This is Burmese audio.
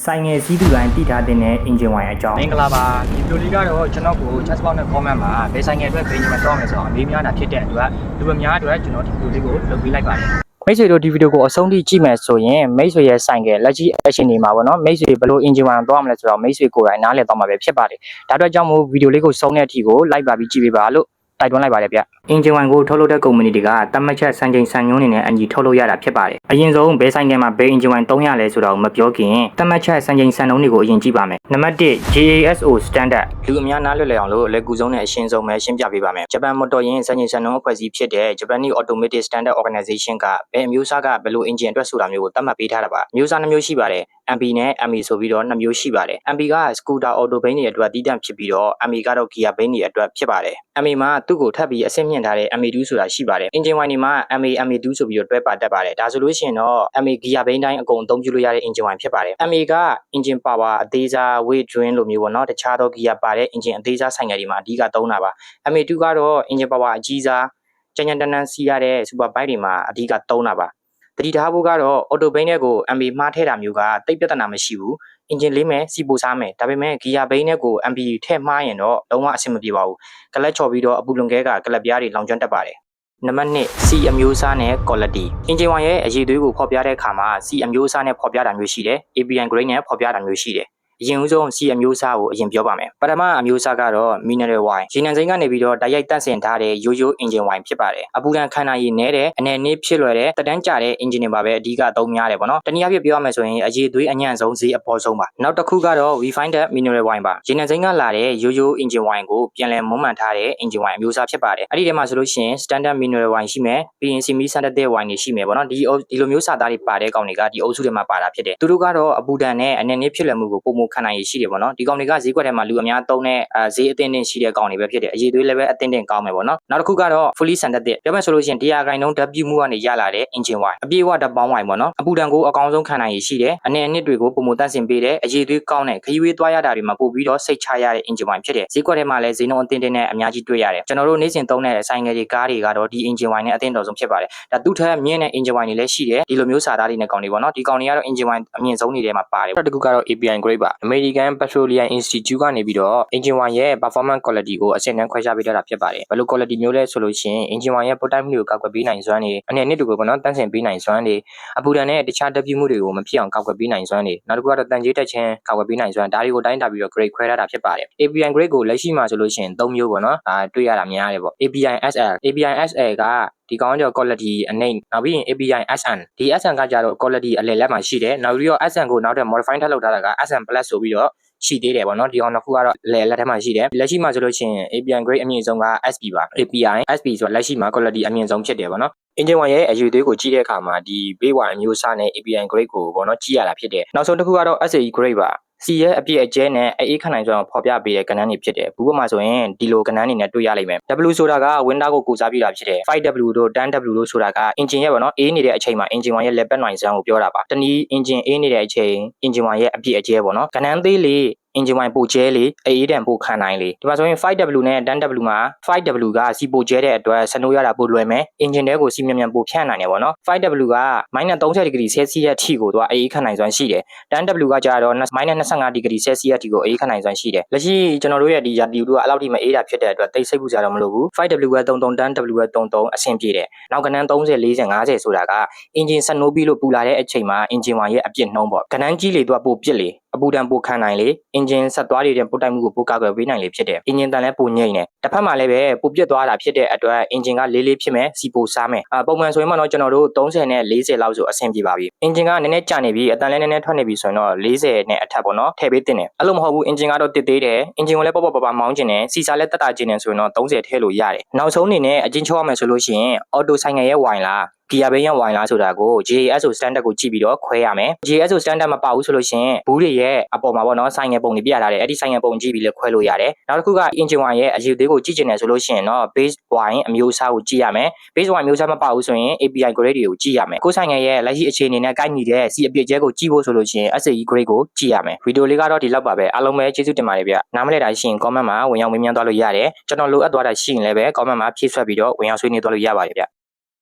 ဆိုင်ငယ်စီးသူတိုင်းတည်ထားတဲ့အင်ဂျင်ဝိုင်အကြောင်းမင်္ဂလာပါဒီဗီဒီယိုလေးကတော့ကျွန်တော်ကို chat box နဲ့ comment မှာဘယ်ဆိုင်ငယ်အတွက်ဘယ်ညမှာတော့မယ်ဆိုတော့အမေးများတာဖြစ်တဲ့အတွက်လူအများအတွက်ကျွန်တော်ဒီဗီဒီယိုလေးကိုလုပ်ပေးလိုက်ပါတယ်မိတ်ဆွေတို့ဒီဗီဒီယိုကိုအဆုံးထိကြည့်မယ်ဆိုရင်မိတ်ဆွေရဲ့ဆိုင်ငယ်လက်ရှိ action တွေမှာပေါ့နော်မိတ်ဆွေဘယ်လို engine ဝိုင်တော့မလဲဆိုတော့မိတ်ဆွေကိုယ်တိုင်နားလည်တော့မှာပဲဖြစ်ပါတယ်ဒါအတွက်ကြောင့်မို့ဗီဒီယိုလေးကိုဆုံးတဲ့အထိကိုလိုက်ပါပြီးကြည့်ပေးပါလို့တိုက်တွန်းလိုက်ပါတယ်ဗျအင်ဂျင်ဝိုင်ကိုထုတ်လုပ်တဲ့ကုမ္ပဏီတွေကတတ်မှတ်ချက်စံချိန်စံညွှန်းနေနဲ့အညီထုတ်လုပ်ရတာဖြစ်ပါတယ်အရင်ဆုံးဘယ်ဆိုင်ငယ်မှာဘယ်အင်ဂျင်ဝိုင်သုံးရလဲဆိုတာကိုမပြောခင်တတ်မှတ်ချက်စံချိန်စံနှုန်းတွေကိုအရင်ကြည့်ပါမယ်နံပါတ်1 JASO standard လူအများနားလည်လည်အောင်လို့အလက်ကူဆုံးနဲ့အရှင်းဆုံးပဲရှင်းပြပေးပါမယ်ဂျပန်မော်တော်ယာဉ်စံချိန်စံနှုန်းအဖွဲ့အစည်းဖြစ်တဲ့ Japanese Automotive Standard Organization ကဘယ်အမျိုးအစားကဘယ်လိုအင်ဂျင်အတွက်ဆိုတာမျိုးကိုသတ်မှတ်ပေးထားတာပါမျိုးစားနှမျိုးရှိပါတယ် MP နဲ့ ME ဆိုပြီးတော့နှစ်မျိုးရှိပါတယ် MP က scooter auto bane တွေအတွက်တည်တံ့ဖြစ်ပြီးတော့ ME ကတော့ gear bane တွေအတွက်ဖြစ်ပါတယ် ME မှာသူ့ကိုထပ်ပြီးအဆင့်မြင့်ထားတဲ့ ME2 ဆိုတာရှိပါတယ် engine wine တွေမှာ ME ME2 ဆိုပြီးတော့တွဲပါတတ်ပါတယ်ဒါဆိုလို့ရှိရင်တော့ ME gear bane တိုင်းအကုန်အသုံးပြုလို့ရတဲ့ engine wine ဖြစ်ပါတယ် ME က engine power အသေးစား weight drain လိုမျိုးပေါ့နော်တခြားသော gear ပါတဲ့ engine အသေးစားဆိုင်ငယ်တွေမှာအဓိကသုံးတာပါ ME2 ကတော့ engine power အကြီးစားကြမ်းကြမ်းတမ်းတမ်းစီးရတဲ့ super bike တွေမှာအဓိကသုံးတာပါတတိထားဖို့ကတော့ auto bane နဲ့ကို ME မှားထည့်တာမျိုးကတိတ်ပြဿနာမရှိဘူး engine လေးမယ်စီပိုစားမယ်ဒါပေမဲ့ gear bane နဲ့ကို MB ထည့်မှားရင်တော့လုံးဝအဆင်မပြေပါဘူးကလပ်ချော်ပြီးတော့အပူလွန်ကဲကကလပ်ပြားတွေလောင်ကျွမ်းတတ်ပါတယ်နံပါတ်2 C အမျိုးအစားနဲ့ quality engine wine ရဲ့အရည်အသွေးကိုဖော်ပြတဲ့အခါမှာ C အမျိုးအစားနဲ့ဖော်ပြတာမျိုးရှိတယ် API grade နဲ့ဖော်ပြတာမျိုးရှိတယ်အရင်ဦးဆုံး C အမျိုးအစားကိုအရင်ပြောပါမယ်ပထမအမျိုးအစားကတော့ mineral wine ရေနံစိမ်းကနေပြီးတော့တိုက်ရိုက်တန့်စင်ထားတဲ့ရိုးရိုး engine wine ဖြစ်ပါတယ်အပူဒဏ်ခံနိုင်ရည်နဲ့တဲ့အနေနဲ့ဖြစ်လွယ်တဲ့တက်တန်းကျတဲ့ engine တွေပါပဲအဓိကအသုံးများတယ်ပေါ့နော်တနည်းအားဖြင့်ပြောရမယ်ဆိုရင်အရည်အသွေးအညံ့ဆုံးဈေးအပေါ်ဆုံးပါနောက်တစ်ခုကတော့ refined mineral wine ပါရေနံစိမ်းကလာတဲ့ရိုးရိုး engine wine ကိုပြန်လည်မွမ်းမံထားတဲ့ engine wine အမျိုးအစားဖြစ်ပါတယ်အဲ့ဒီထဲမှာဆိုလို့ရှိရင် standard mineral wine ရှိမယ်ပြီးရင် semi standard wine တွေရှိမယ်ပေါ့နော်ဒီလိုမျိုးစာသားတွေပါတဲ့ကောင်တွေကဒီအုပ်စုထဲမှာပါတာဖြစ်တယ်သူတို့ကတော့အပူဒဏ်နဲ့အနေနဲ့ဖြစ်လွယ်မှုကိုပုံမခံနိုင်ရည်ရှိတယ်ပေါ့နော်ဒီကောင်တွေကဈေးကွက်ထဲမှာလူအများသုံးတဲ့ဈေးအသင့်တင်ရှိတဲ့ကောင်တွေပဲဖြစ်တယ်အရေးသွေးလည်းပဲအသင့်တင်ကောင်းမယ်ပေါ့နော်နောက်တစ်ခုကတော့ fully synthetic ပြောမယ်ဆိုလို့ရှိရင်တရားဂိုင်နှုန်းဓာတ်ပြုမှုကနေရလာတဲ့ engine wine အပြည့်အဝဓာတ်ပေါင်းဝိုင်ပေါ့နော်အပူဒဏ်ကိုအကောင်းဆုံးခံနိုင်ရည်ရှိတယ်အနေအနှစ်တွေကိုပုံမတန့်စင်ပေးတယ်အရေးသွေးကောင်းတဲ့ခရီးဝေးသွားရတာတွေမှာပို့ပြီးတော့စိတ်ချရတဲ့ engine wine ဖြစ်တယ်ဈေးကွက်ထဲမှာလည်းဈေးနှုန်းအသင့်တင်နဲ့အများကြီးတွေ့ရတယ်ကျွန်တော်တို့နေ့စဉ်သုံးတဲ့ဆိုင်ငယ်တွေကားတွေကတော့ဒီ engine wine နဲ့အသင့်တော်ဆုံးဖြစ်ပါတယ်ဒါသူ့ထက်မြင့်တဲ့ engine wine တွေလည်းရှိတယ်ဒီလိုမျိုးစာသားတွေနဲ့ကောင်တွေပေါ့နော်ဒီကောင်တွေကတော့ engine wine အမြင့်ဆုံးတွေထဲမှာပါတယ်တစ်ခုကတော့ API grade ပါ American Petroleum Institute ကနေပြီးတော့ engine wine ရဲ့ performance quality ကိုအဆင့်တန်းခွဲခြားပေးထားတာဖြစ်ပါတယ်ဘယ်လို quality မျိုးလဲဆိုလို့ရှိရင် engine wine ရဲ့ပေါ်တိုင်းမှုတွေကိုကောက်ွယ်ပေးနိုင်စွမ်းတွေအနေနဲ့တွေကိုပေါ့နော်တန်းဆင်ပေးနိုင်စွမ်းတွေအပူဒဏ်နဲ့တခြားဓာတ်ပြုမှုတွေကိုမဖြစ်အောင်ကောက်ွယ်ပေးနိုင်စွမ်းတွေနောက်တစ်ခုကတော့တန်ကြေးတက်ခြင်းကောက်ွယ်ပေးနိုင်စွမ်းဒါတွေကိုတိုင်းတာပြီးတော့ grade ခွဲထားတာဖြစ်ပါတယ် API grade ကိုလက်ရှိမှာဆိုလို့ရှိရင်3မျိုးပေါ့နော်တွေ့ရတာများတယ်ပေါ့ API SL API SL ကဒီကောင်ကြောင့် quality အနေနောက်ပြီးရင် API SN ဒီ SN ကကြတော့ quality အလယ်လက်မှာရှိတယ်နောက်ပြီးတော့ SN ကိုနောက်ထပ် modify ထပ်လုပ်ထားတာက SN plus ဆိုပြီးတော့ရှိသေးတယ်ပေါ့နော်ဒီအောင်တစ်ခုကတော့လက်ထဲမှာရှိတယ်လက်ရှိမှာဆိုလို့ရှိရင် API grade အမြင့်ဆုံးက SP ပါ API SP ဆိုတော့လက်ရှိမှာ quality အမြင့်ဆုံးဖြစ်တယ်ပေါ့နော် engine wine ရဲ့အရည်အသွေးကိုကြည့်တဲ့အခါမှာဒီ base wine အမျိုးအစားနဲ့ API grade ကိုပေါ့နော်ကြည့်ရတာဖြစ်တယ်နောက်ဆုံးတစ်ခုကတော့ SAE grade ပါ C ရဲ့အပြည့်အကျဲနဲ့အေးခနိုင်စွမ်းဖော်ပြပေးတဲ့ကဏ္ဍတွေဖြစ်တယ်ဘူးပေါ်မှာဆိုရင်ဒီလိုကဏ္ဍတွေနဲ့တွေ့ရလိမ့်မယ် W ဆိုတာက winter ကိုကိုစားပြုတာဖြစ်တယ် 5W တို့ 10W တို့ဆိုတာက engine ရဲ့ပေါ့နော်အေးနေတဲ့အချိန်မှာ engine wine ရဲ့ level နိုင်စွမ်းကိုပြောတာပါတနည်း engine အေးနေတဲ့အချိန် engine wine ရဲ့အပြည့်အကျဲပေါ့နော်ကဏ္ဍသေးလေးengine wine ပိုကျဲလေအေးတန်ပိုခံနိုင်လေဒီမှာဆိုရင် 5W နဲ့ 10W မှာ 5W ကစီပိုကျဲတဲ့အတွက်စနိုးရတာပိုလွယ်မယ် engine တွေကိုစီမြန်မြန်ပိုဖြန့်နိုင်တယ်ပေါ့နော် 5W က -30 ဒီဂရီ Celsius အထိကိုသူကအေးခံနိုင်စွမ်းရှိတယ် 10W ကကြတော့ -25 ဒီဂရီ Celsius အထိကိုအေးခံနိုင်စွမ်းရှိတယ်လက်ရှိကျွန်တော်တို့ရဲ့ဒီရာသီဥတုကအဲ့လောက်ထိမအေးတာဖြစ်တဲ့အတွက်တိတ်ဆိတ်ပူကြတော့မလိုဘူး 5W က33 10W က33အဆင်ပြေတယ်နောက်ကဏ္ဍ30 40 50ဆိုတာက engine စနိုးပြီးလို့ပူလာတဲ့အချိန်မှာ engine wine ရဲ့အပြည့်နှုံးပေါ့ကဏ္ဍကြီးလေသူကပိုပြစ်လေအပူဒဏ်ပိုခံနိုင်လေ engine ဆက်သွားနေတဲ့ပို့တိုက်မှုကိုပိုကာကွယ်ပေးနိုင်လေဖြစ်တယ် engine တန်လည်းပိုငြိမ့်တယ်တစ်ဖက်မှာလည်းပဲပိုပြစ်သွားတာဖြစ်တဲ့အတွက် engine ကလေးလေးဖြစ်မယ်စီပိုစားမယ်ပုံမှန်ဆိုရင်တော့ကျွန်တော်တို့30နဲ့40လောက်ဆိုအဆင်ပြေပါပြီ engine ကနည်းနည်းကြာနေပြီအတန်လည်းနည်းနည်းထွက်နေပြီဆိုရင်တော့40နဲ့အထက်ပေါ့နော်ထည့်ပေးတင်တယ်အဲ့လိုမဟုတ်ဘူး engine ကတော့တစ်သေးတယ် engine ကိုလည်းပေါ့ပါမောင်းကျင်တယ်စီစာလည်းတက်တာကျင်တယ်ဆိုရင်တော့30ထည့်လို့ရတယ်နောက်ဆုံးအနေနဲ့အချင်းချောရမယ်ဆိုလို့ရှိရင် auto ဆိုင်ငယ်ရဲ့ဝိုင်လားgear bane ဝိုင်လားဆိုတာကို JASO standard ကိုကြည့်ပြီးတော့ခွဲရမယ် JASO standard မပါဘူးဆိုလို့ရှိရင်ဘူးတွေရဲ့အပေါ်မှာပေါ့နော်ဆိုင်ငယ်ပုံတွေပြထားတယ်အဲ့ဒီဆိုင်ငယ်ပုံကြည့်ပြီးလည်းခွဲလို့ရတယ်နောက်တစ်ခုက engine wine ရဲ့အရည်အသွေးကိုကြည့်ချင်တယ်ဆိုလို့ရှိရင်တော့ base wine အမျိုးအစားကိုကြည့်ရမယ် base wine အမျိုးအစားမပါဘူးဆိုရင် API grade တွေကိုကြည့်ရမယ်ကိုယ်ဆိုင်ငယ်ရဲ့လက်ရှိအခြေအနေနဲ့ကိုက်ညီတဲ့ C အပြည့်ကျဲကိုကြည့်ဖို့ဆိုလို့ရှိရင် SAE grade ကိုကြည့်ရမယ်ဗီဒီယိုလေးကတော့ဒီလောက်ပါပဲအားလုံးပဲကျေးဇူးတင်ပါတယ်ဗျနားမလည်တာရှိရင် comment မှာဝင်ရောက်မေးမြန်းသွားလို့ရတယ်ကျွန်တော်လိုအပ်သွားတာရှိရင်လည်းပဲ comment မှာဖြည့်ဆွတ်ပြီးတော့ဝင်ရောက်ဆွေးနွေးသွားလို့ရပါတယ်ဗျ